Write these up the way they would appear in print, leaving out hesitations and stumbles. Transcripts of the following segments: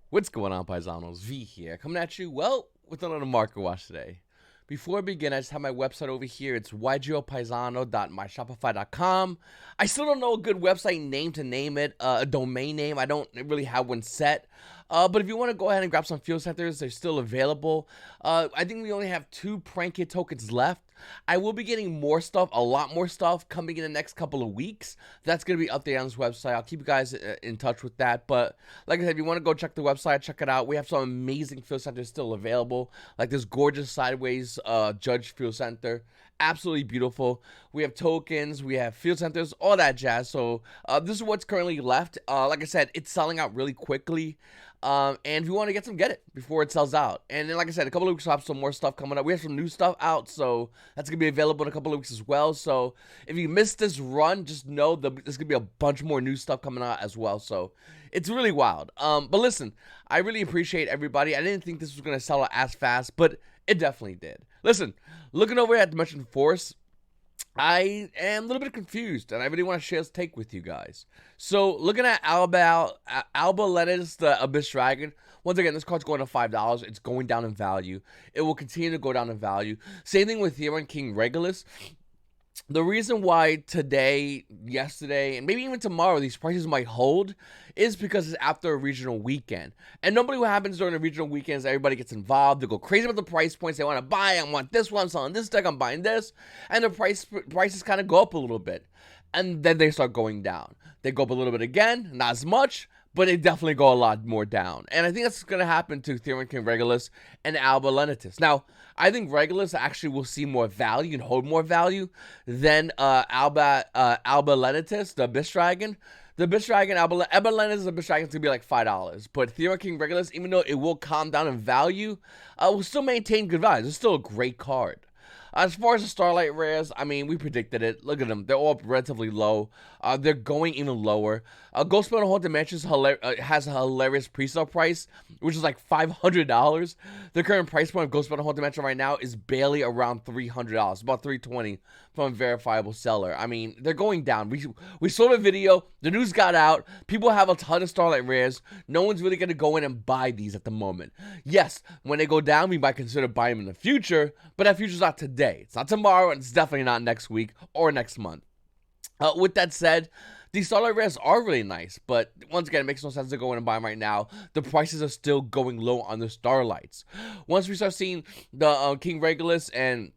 What's going on, Paisanos? V here, coming at you, well, with another market watch today. Before I begin, I just have my website over here. It's YGOPaisano.myshopify.com. I still don't know a good website name to name it, a domain name. I don't really have one set. But if you want to go ahead and grab some fuel centers, they're still available. I think we only have 2 prank kit tokens left. I will be getting more stuff, a lot more stuff, coming in the next couple of weeks. That's going to be updated on this website. I'll keep you guys in touch with that. But like I said, if you want to go check the website, check it out. We have some amazing fuel centers still available, like this gorgeous sideways Judge fuel center. Absolutely beautiful. We have tokens, we have field centers, all that jazz. So this is what's currently left. Like I said, it's selling out really quickly. And if you want to get some, get it before it sells out. And then, like I said, a couple of weeks we'll have some more stuff coming up. We have some new stuff out, so that's gonna be available in a couple of weeks as well. So if you missed this run, just know that there's gonna be a bunch more new stuff coming out as well. So it's really wild. But listen, I really appreciate everybody. I didn't think this was gonna sell out as fast, but it definitely did. Listen, looking over at Dimension Force, I am a little bit confused, and I really want to share this take with you guys. So, looking at Alba Lennis, the Abyss Dragon, once again, this card's going to $5. It's going down in value. It will continue to go down in value. Same thing with Hero and King Regulus. The reason why today, yesterday, and maybe even tomorrow these prices might hold is because it's after a regional weekend. And normally what happens during the regional weekends, everybody gets involved. They go crazy about the price points. They want to buy. I want this one. I'm selling this deck. I'm buying this. And the prices kind of go up a little bit. And then they start going down. They go up a little bit again. Not as much, but they definitely go a lot more down. And I think that's going to happen to Theron King Regulus and Alba Lenitus. Now, I think Regulus actually will see more value and hold more value than Alba Lenitus, the Abyss Dragon. The Abyss Dragon, Alba Lenitus, the Abyss Dragon is going to be like $5. But Theron King Regulus, even though it will calm down in value, will still maintain good value. It's still a great card. As far as the Starlight rares, I mean, we predicted it. Look at them. They're all relatively low. They're going even lower. Ghost Metal Haunted Mansions has a hilarious pre-sale price, which is like $500. The current price point of Ghost Metal Haunted Mansion right now is barely around $300, about $320 from a verifiable seller. I mean, they're going down. We saw the video. The news got out. People have a ton of Starlight rares. No one's really going to go in and buy these at the moment. Yes, when they go down, we might consider buying them in the future, but that future's not today. It's not tomorrow, and it's definitely not next week or next month. With that said, these Starlight rares are really nice, but once again, it makes no sense to go in and buy them right now. The prices are still going low on the Starlights. Once we start seeing the King Regulus and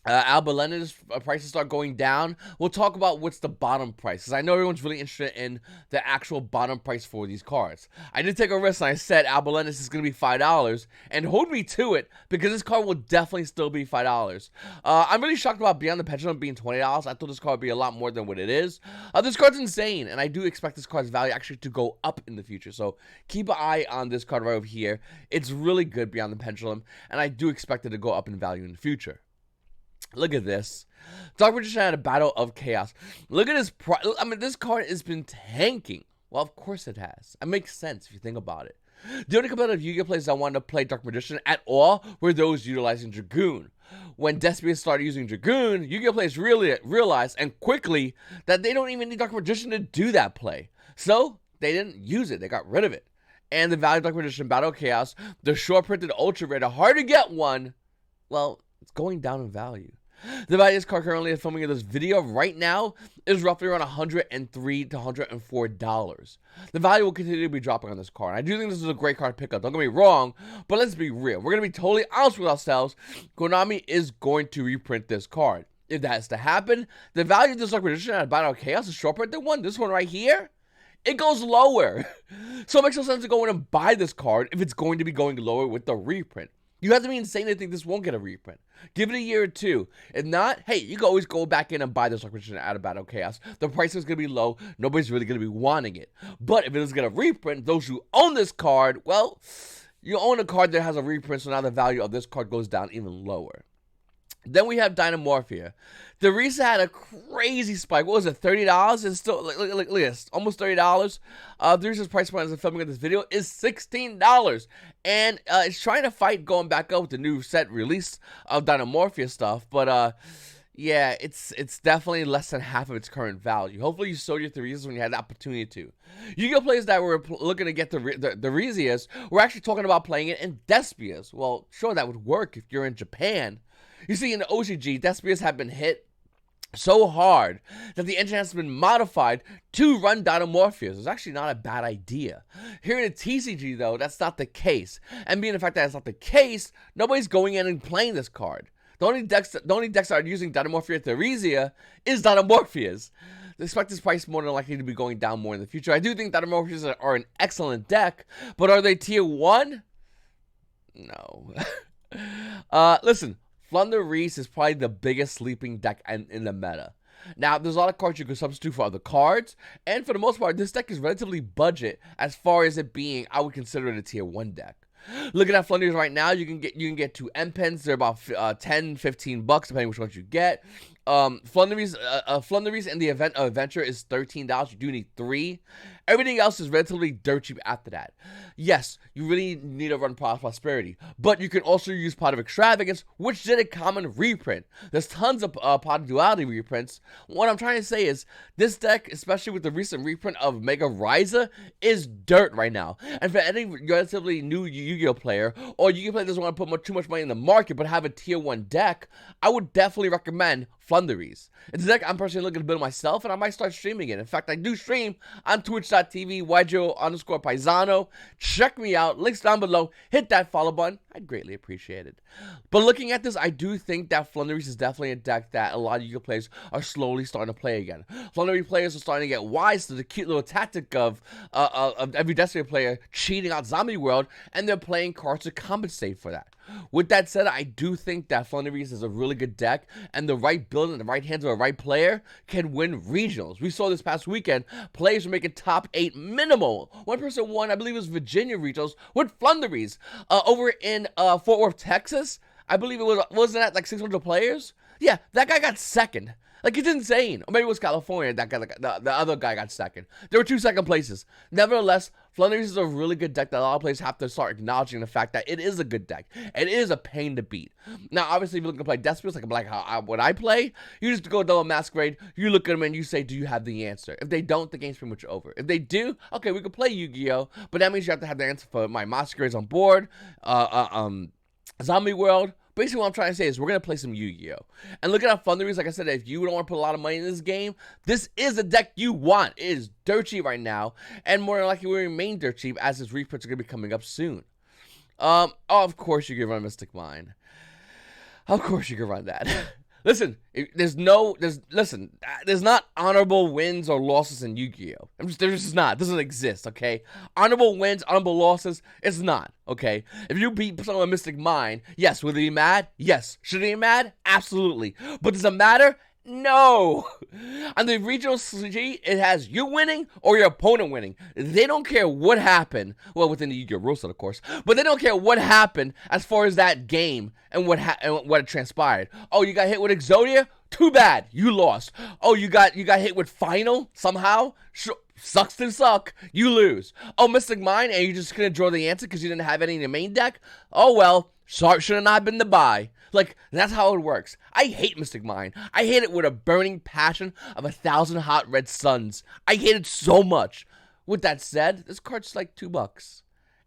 Alba Lenitus prices start going down, we'll talk about what's the bottom price, because I know everyone's really interested in the actual bottom price for these cards. I did take a risk and I said Alba Lenitus is going to be $5, and hold me to it, because this card will definitely still be $5. I'm really shocked about Beyond the Pendulum being $20. I thought this card would be a lot more than what it is. This card's insane, and I do expect this card's value actually to go up in the future, so keep an eye on this card right over here. It's really good, Beyond the Pendulum, and I do expect it to go up in value in the future. Look at this. Dark Magician had a Battle of Chaos. Look at this. I mean, this card has been tanking. Well, of course it has. It makes sense if you think about it. The only competitive Yu-Gi-Oh players that wanted to play Dark Magician at all were those utilizing Dragoon. When Despia started using Dragoon, Yu-Gi-Oh players really realized, and quickly, that they don't even need Dark Magician to do that play. So, they didn't use it. They got rid of it. And the value of Dark Magician Battle of Chaos, the short printed ultra rare, the hard to get one, well, it's going down in value. The value of this card currently is filming in this video right now is roughly around $103 to $104. The value will continue to be dropping on this card. I do think this is a great card to pick up. Don't get me wrong, but let's be real. We're going to be totally honest with ourselves. Konami is going to reprint this card. If that is to happen, the value of this Dark Magician at Battle of Chaos is short printed one. This one right here, it goes lower. So it makes no sense to go in and buy this card if it's going to be going lower with the reprint. You have to be insane to think this won't get a reprint. Give it a year or two. If not, hey, you can always go back in and buy this Dark Magician out of Battle Chaos. The price is going to be low. Nobody's really going to be wanting it. But if it is going to reprint, those who own this card, well, you own a card that has a reprint, so now the value of this card goes down even lower. Then we have Dynamorphia. The Risa had a crazy spike. What was it, $30? It's still, look at this, almost $30. The Risa's price point as I'm filming this video is $16. And it's trying to fight going back up with the new set release of Dynamorphia stuff. But Yeah, it's definitely less than half of its current value. Hopefully you sold your Thereses when you had the opportunity to. Yu-Gi-Oh! Players that were looking to get the Rezias were actually talking about playing it in Despias. Well, sure, that would work if you're in Japan. You see, in the OCG, Despias have been hit so hard that the engine has been modified to run Dynamorphias. It's actually not a bad idea. Here in the TCG, though, that's not the case. And being the fact that it's not the case, nobody's going in and playing this card. The only decks that are using Dynamorphia Theresia is Dynamorphias. I expect this price more than likely to be going down more in the future. I do think Dynamorphias are an excellent deck, but are they tier 1? No. Listen, Floowandereeze is probably the biggest sleeping deck in the meta. Now, there's a lot of cards you can substitute for other cards, and for the most part, this deck is relatively budget as far as it being, I would consider it a tier 1 deck. Looking at Floowandereeze right now, you can get 2 M-Pens. They're about 10, 15 bucks, depending which ones you get. Floowandereeze in the adventure is $13. You do need 3. Everything else is relatively dirt cheap after that. Yes, you really need to run Pot of Prosperity, but you can also use Pot of Extravagance, which did a common reprint. There's tons of Pot of Duality reprints. What I'm trying to say is, this deck, especially with the recent reprint of Mega Ryza, is dirt right now. And for any relatively new Yu-Gi-Oh! Player, or Yu-Gi-Oh! Player doesn't want to put too much money in the market, but have a tier 1 deck, I would definitely recommend Floowandereeze. It's a deck I'm personally looking to build myself, and I might start streaming it. In fact, I do stream on twitch.tv, YGOPaisano. Check me out. Links down below. Hit that follow button. I'd greatly appreciate it. But looking at this, I do think that Floowandereeze is definitely a deck that a lot of Yu-Gi-Oh! Players are slowly starting to play again. Floowandereeze players are starting to get wise to the cute little tactic of every Destiny player cheating out Zombie World, and they're playing cards to compensate for that. With that said, I do think that Floowandereeze is a really good deck, and the right build in the right hands of a right player can win regionals. We saw this past weekend, players were making top 8 minimal. One person won, I believe it was Virginia regionals, with Floowandereeze. Over in Fort Worth, Texas, I believe it wasn't that like 600 players? Yeah, that guy got second. Like, it's insane. Or maybe it was California, that guy, the other guy got second. There were 2 second places. Nevertheless, Floowandereeze is a really good deck that a lot of players have to start acknowledging the fact that it is a good deck. It is a pain to beat. Now, obviously, if you're looking to play Despias, like what I play, you just go double Masquerade, you look at them and you say, do you have the answer? If they don't, the game's pretty much over. If they do, okay, we can play Yu-Gi-Oh! But that means you have to have the answer for my Masquerades on board, Zombie World. Basically, what I'm trying to say is we're going to play some Yu-Gi-Oh! And looking at Floowandereeze, like I said, if you don't want to put a lot of money in this game, this is a deck you want. It is dirt cheap right now, and more than likely will remain dirt cheap as its reprints are going to be coming up soon. Of course you can run Mystic Mine. Of course you can run that. Listen, there's not honorable wins or losses in Yu-Gi-Oh! There's just not. It doesn't exist, okay? Honorable wins, honorable losses, it's not, okay? If you beat someone with Mystic Mine, yes. Will they be mad? Yes. Should they be mad? Absolutely. But does it matter? No. On the regional CG, it has you winning or your opponent winning. They don't care what happened. Well, within the Yu-Gi-Oh! Rule set, of course. But they don't care what happened as far as that game and what transpired. Oh, you got hit with Exodia? Too bad. You lost. Oh, you got hit with Final somehow? Sure. Sucks to suck. You lose. Oh, Mystic Mine, and you're just going to draw the answer because you didn't have any in the main deck? Oh, well. Sorry, should have not been the buy. Like, that's how it works. I hate Mystic Mine. I hate it with a burning passion of 1,000 hot red suns. I hate it so much. With that said, this card's like $2.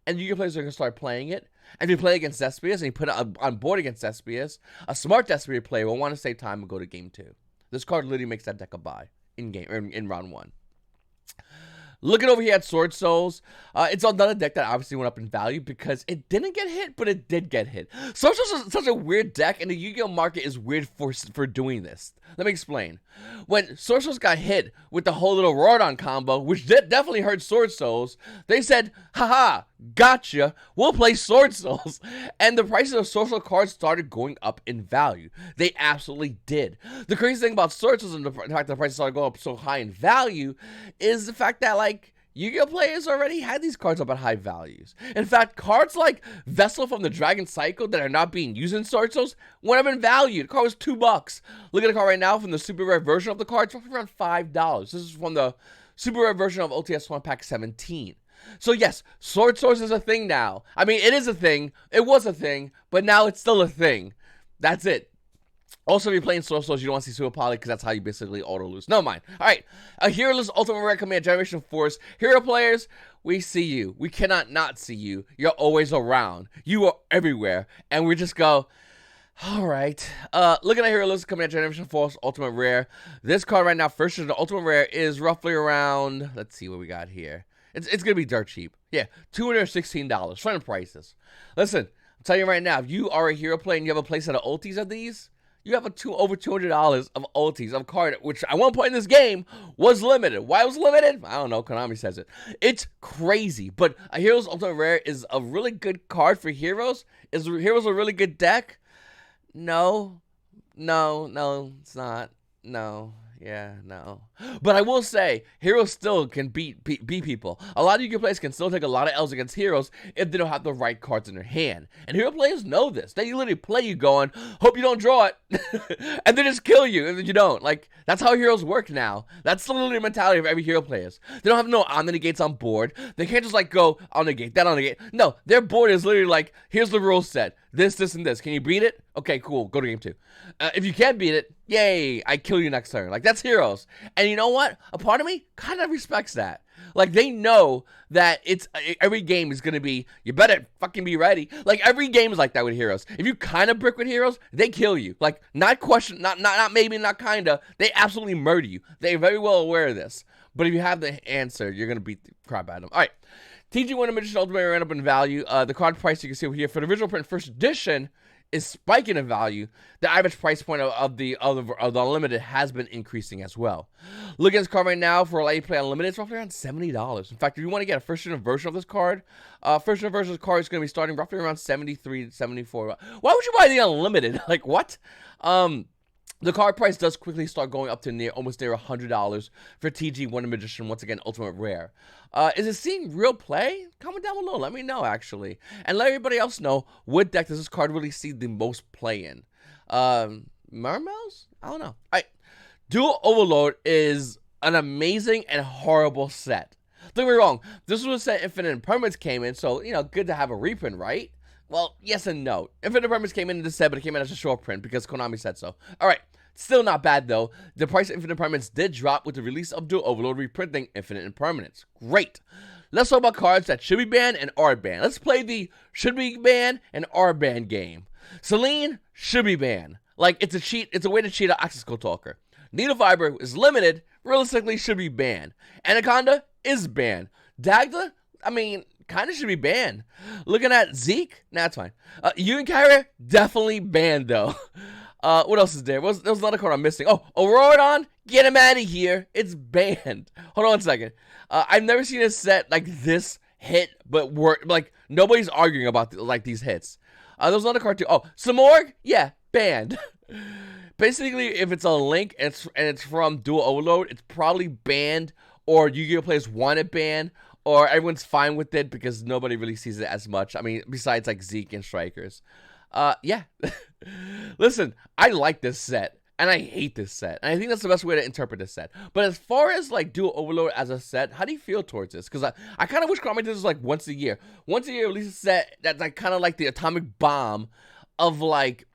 And Yu-Gi-Oh! Players are going to start playing it. And if you play against Despias and you put it on board against Despias, a smart Despia player will want to save time and go to game 2. This card literally makes that deck a buy in game or in round 1. Looking over here at Sword Souls, it's another deck that obviously went up in value because it didn't get hit, but it did get hit. Sword Souls is such a weird deck, and the Yu-Gi-Oh! Market is weird for doing this. Let me explain. When Sword Souls got hit with the whole little Rodon combo, which definitely hurt Sword Souls, they said, haha, gotcha, we'll play Sword Souls. And the prices of Sword Soul cards started going up in value. They absolutely did. The crazy thing about Sword Souls and the fact that the prices started going up so high in value is the fact that, like, Yu-Gi-Oh! Players already had these cards up at high values. In fact, cards like Vessel from the Dragon Cycle that are not being used in Sword Souls went up in value. The card was $2. Look at the card right now from the super rare version of the card. It's roughly around $5. This is from the super rare version of OTS 1 Pack 17. So yes, Sword Souls is a thing now. I mean, it is a thing. It was a thing, but now it's still a thing. That's it. Also, if you're playing Soul Souls, you don't want to see Super Poly because that's how you basically auto lose. No mind. All right, a Hero-less Ultimate Rare Command Generation Force. Hero players, we see you. We cannot not see you. You're always around. You are everywhere, and we just go. All right. Looking at Hero-less Command Generation Force Ultimate Rare. This card right now, first edition Ultimate Rare, is roughly around. Let's see what we got here. It's gonna be dirt cheap. Yeah, $216. Front prices. Listen, I'm telling you right now, if you are a hero player and you have a place at ultis of these. You have over $200 of ultis of card, which at one point in this game was limited. Why it was limited? I don't know. Konami says it. It's crazy. But a Heroes Ultimate Rare is a really good card for Heroes. Is Heroes a really good deck? No, it's not. No. Yeah, no. But I will say, Heroes still can beat people. A lot of you players can still take a lot of L's against Heroes if they don't have the right cards in their hand. And Hero players know this. They literally play you going, hope you don't draw it. And they just kill you if you don't. Like, that's how Heroes work now. That's literally the mentality of every Hero players. They don't have no on-the-negates on board. They can't just, like, go on-negate, that on-negate. No, their board is literally like, here's the rule set. This, and this. Can you beat it? Okay, cool. Go to game 2. If you can't beat it, yay, I kill you next turn. Like, that's Heroes. And you know what? A part of me kind of respects that. Like, they know that it's every game is going to be, you better fucking be ready. Like, every game is like that with Heroes. If you kind of brick with Heroes, they kill you. Like, not maybe, not kind of. They absolutely murder you. They're very well aware of this. But if you have the answer, you're going to beat the crap out of them. All right. TG1 Magician Ultimate ran up in value. The card price you can see over here for the original print first edition is spiking in value. The average price point of the Unlimited has been increasing as well. Look at this card right now for a lot of play Unlimited. It's roughly around $70. In fact, if you want to get a first edition version of this card, first edition version of this card is going to be starting roughly around $73, $74. Why would you buy the Unlimited? Like, what? The card price does quickly start going up to almost near $100 for TG Wonder Magician, once again, Ultimate Rare. Is it seeing real play? Comment down below. Let me know, actually. And let everybody else know, what deck does this card really see the most play in? Mermails? I don't know. All right. Duel Overload is an amazing and horrible set. Don't get me wrong. This was a set Infinite Impermanence came in, so, you know, good to have a reprint, right? Well, yes and no. Infinite Impermanence came in this set, but it came in as a short print because Konami said so. All right. Still not bad, though. The price of Infinite Impermanence did drop with the release of Duel Overload reprinting Infinite Impermanence. Great. Let's talk about cards that should be banned and are banned. Let's play the should be banned and are banned game. Selene should be banned. Like, it's a cheat. It's a way to cheat an Access Code Talker. Needle Fiber is limited. Realistically, should be banned. Anaconda is banned. Dagda, I mean, kind of should be banned. Looking at Zeke, nah, it's fine. Union Carrier, definitely banned, though. What else is there? There was another card I'm missing. Oh, Auroradon, get him out of here. It's banned. Hold on one second. I've never seen a set like this hit, but like nobody's arguing about these hits. There was another card too. Oh, Samorg, yeah, banned. Basically, if it's a link and it's from Duel Overload, it's probably banned, or Yu-Gi-Oh players want it banned, or everyone's fine with it because nobody really sees it as much. I mean, besides like Zeke and Strikers. Yeah. Listen, I like this set, and I hate this set, and I think that's the best way to interpret this set. But as far as, like, Duel Overload as a set, how do you feel towards this? Because I kind of wish Konami did this, like, once a year. Once a year, release a set that's, like, kind of like the atomic bomb of, like,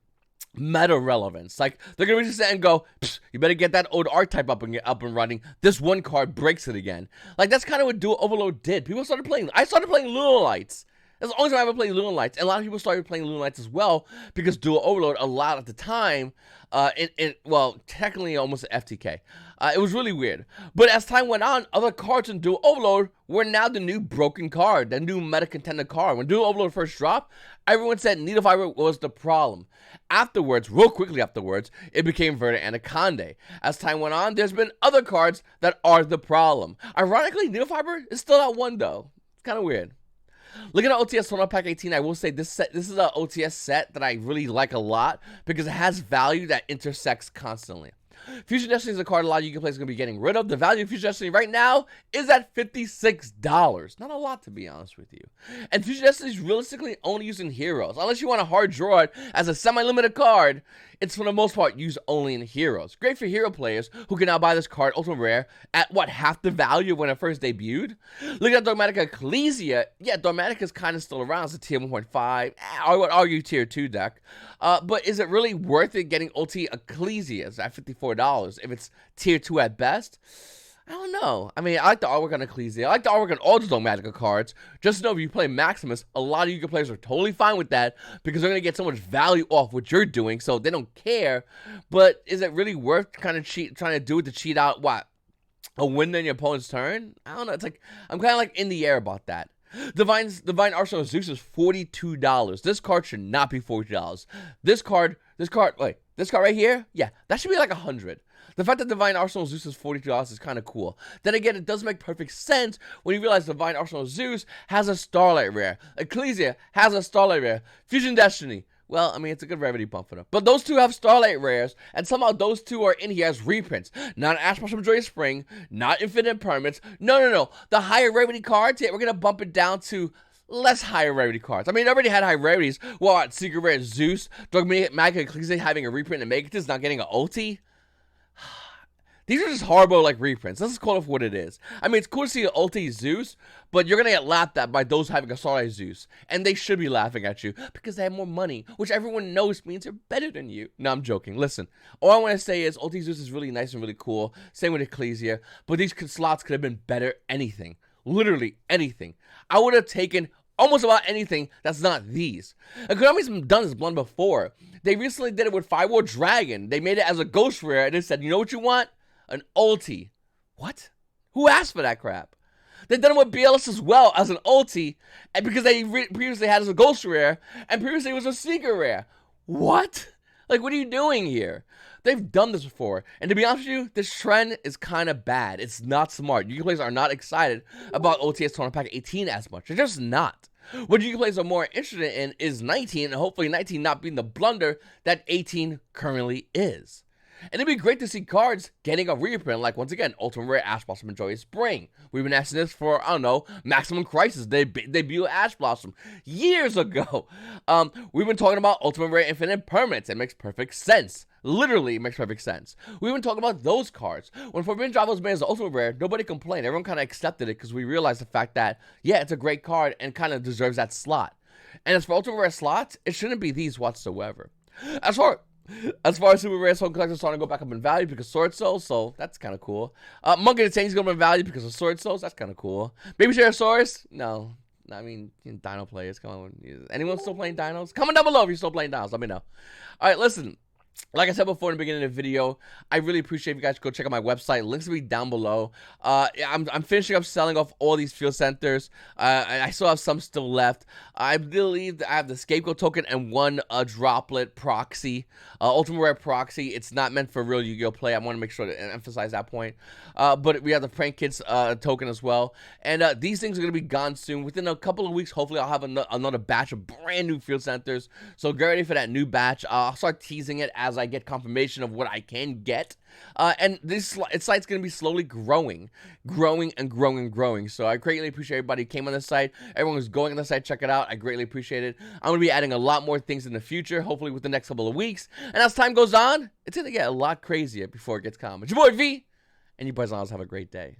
meta relevance. Like, they're gonna release a set and go, you better get that old archetype up and running. This one card breaks it again. Like, that's kind of what Duel Overload did. People started playing. I started playing Lunalights. That's the only time I ever played Lunalights, and a lot of people started playing Lunalights as well because Duel Overload allowed at the time, well, technically almost an FTK. It was really weird. But as time went on, other cards in Duel Overload were now the new broken card, the new meta contender card. When Duel Overload first dropped, everyone said Needle Fiber was the problem. Afterwards, real quickly afterwards, it became Verde Anaconda. As time went on, there's been other cards that are the problem. Ironically, Needle Fiber is still at 1, though. It's kind of weird. Looking at OTS Tournament Pack 18, I will say this is an OTS set that I really like a lot because it has value that intersects constantly. Fusion Destiny is a card a lot of Yu-Gi-Oh players are going to be getting rid of. The value of Fusion Destiny right now is at $56. Not a lot, to be honest with you. And Fusion Destiny is realistically only used in Heroes. Unless you want to hard draw it as a semi-limited card, it's for the most part used only in Heroes. Great for Hero players who can now buy this card, Ultimate Rare, at what, half the value when it first debuted? Look at Dogmatic Ecclesia. Yeah, Dogmatic is kind of still around. It's a tier 1.5. I would argue tier 2 deck. But is it really worth it getting Ulti Ecclesias at $54 if it's tier 2 at best? I don't know. I mean, I like the artwork on Ecclesia. I like the artwork on all the Dogmatica cards. Just know if you play Maximus, a lot of Yu-Gi-Oh players are totally fine with that because they're going to get so much value off what you're doing, so they don't care. But is it really worth kind of trying to do it to cheat out, what, a win in your opponent's turn? I don't know. It's like, I'm kind of like in the air about that. Divine Arsenal of Zeus is $42. This card should not be $40. This card right here, yeah, that should be like $100. The fact that Divine Arsenal of Zeus is $42 is kind of cool. Then again, it does make perfect sense when you realize Divine Arsenal of Zeus has a Starlight rare. Ecclesia has a Starlight rare. Fusion Destiny, well, I mean, it's a good rarity bump for them. But those two have Starlight rares, and somehow those two are in here as reprints. Not Ash Blossom Joyous Spring, not Infinite Permits. No. The higher rarity cards, yeah, we're going to bump it down to less higher rarity cards. I mean, it already had high rarities. What, Secret Rare Zeus, Dogmatic Ecclesia having a reprint and Megatis not getting an ulti? These are just horrible, like, reprints. Let's just call it for what it is. I mean, it's cool to see an ulti Zeus, but you're going to get laughed at by those having a Starlight Zeus. And they should be laughing at you because they have more money, which everyone knows means they're better than you. No, I'm joking. Listen, all I want to say is ulti Zeus is really nice and really cool. Same with Ecclesia. But these slots could have been better anything. Literally anything. I would have taken almost about anything that's not these. And Konami's done this blunder before. They recently did it with Firewall Dragon. They made it as a ghost rare, and they said, you know what you want? An ulti. What? Who asked for that crap? They've done it with BLS as well as an ulti, and because they previously had it as a ghost rare, and previously it was a secret rare. What? Like, what are you doing here? They've done this before, and to be honest with you, this trend is kind of bad. It's not smart. Yu-Gi-Oh players are not excited about OTS Tournament Pack 18 as much. They're just not. What Yu-Gi-Oh players are more interested in is 19, and hopefully 19 not being the blunder that 18 currently is. And it'd be great to see cards getting a reprint, like, once again, Ultimate Rare Ash Blossom and Joyous Spring. We've been asking this for, I don't know, Maximum Crisis. They debuted Ash Blossom years ago. We've been talking about Ultimate Rare Infinite Permanents. It makes perfect sense. Literally, it makes perfect sense. We've been talking about those cards. When Forbidden Drive was made as the Ultimate Rare, nobody complained. Everyone kind of accepted it because we realized the fact that, yeah, it's a great card and kind of deserves that slot. And as for Ultimate Rare slots, it shouldn't be these whatsoever. As far as Super Rare Soul Collector starting to go back up in value because of Sword Souls, so that's kind of cool. Monkey the Tank's going up in value because of Sword Souls, that's kind of cool. Baby Pterosaurus? No. I mean, Dino players, come on. Anyone still playing Dinos? Comment down below if you're still playing Dinos, let me know. Alright, listen. Like I said before in the beginning of the video, I really appreciate if you guys go check out my website. Links will be down below. I'm finishing up selling off all these field centers. I still have some still left. I believe I have the Scapegoat token and one droplet proxy, Ultimate Rare proxy. It's not meant for real Yu-Gi-Oh play. I want to make sure to emphasize that point. But we have the Prank Kids token as well. And these things are going to be gone soon. Within a couple of weeks, hopefully I'll have another batch of brand new field centers. So get ready for that new batch. I'll start teasing it as I get confirmation of what I can get. And this site's going to be slowly growing. So I greatly appreciate everybody who came on this site. Everyone who's going on the site, check it out. I greatly appreciate it. I'm going to be adding a lot more things in the future, hopefully with the next couple of weeks. And as time goes on, it's going to get a lot crazier before it gets calm. It's your boy V, and you boys have a great day.